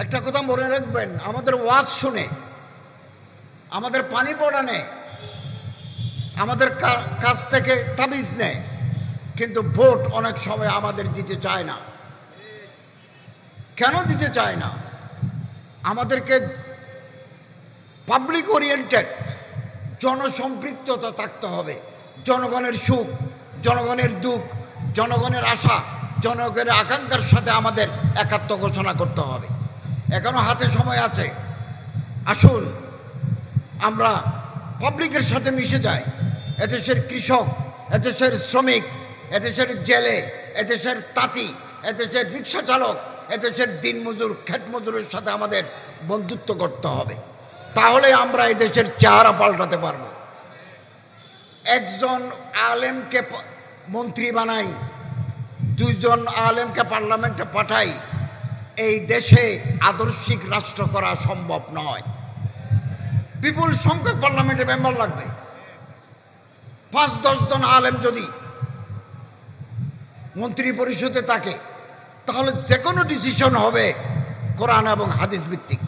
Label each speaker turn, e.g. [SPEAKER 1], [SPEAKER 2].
[SPEAKER 1] একটা কথা মনে রাখবেন, আমাদের ওয়াজ শুনে, আমাদের পানি পড়ানে, আমাদের কাছ থেকে তাবিজ নেয়, কিন্তু ভোট অনেক সময় আমাদের দিতে চায় না। কেন দিতে চায় না? আমাদেরকে পাবলিক ওরিয়েন্টেড, জনসম্পৃক্ততা থাকতে হবে। জনগণের সুখ, জনগণের দুঃখ, জনগণের আশা, জনগণের আকাঙ্ক্ষার সাথে আমাদের একাত্ম ঘোষণা করতে হবে। এখনো হাতে সময় আছে। আসুন আমরা পাবলিকের সাথে মিশে যাই। এদেশের কৃষক, এদেশের শ্রমিক, এদেশের জেলে, এদেশের তাঁতি, এদেশের রিক্সা চালক, এদেশের দিনমজুর, ক্ষেত মজুরের সাথে আমাদের বন্ধুত্ব করতে হবে। তাহলে আমরা এদেশের চেহারা পাল্টাতে পারব। একজন আলেমকে মন্ত্রী বানাই, দুইজন আলেমকে পার্লামেন্টে পাঠাই, এই দেশে আদর্শিক রাষ্ট্র করা সম্ভব নয়। বিপুল সংখ্যক পার্লামেন্টে মেম্বার লাগবে। 5-10 জন আলেম যদি মন্ত্রী পরিষদে থাকে, তাহলে যে কোনো ডিসিশন হবে কোরআন এবং হাদিস ভিত্তিক।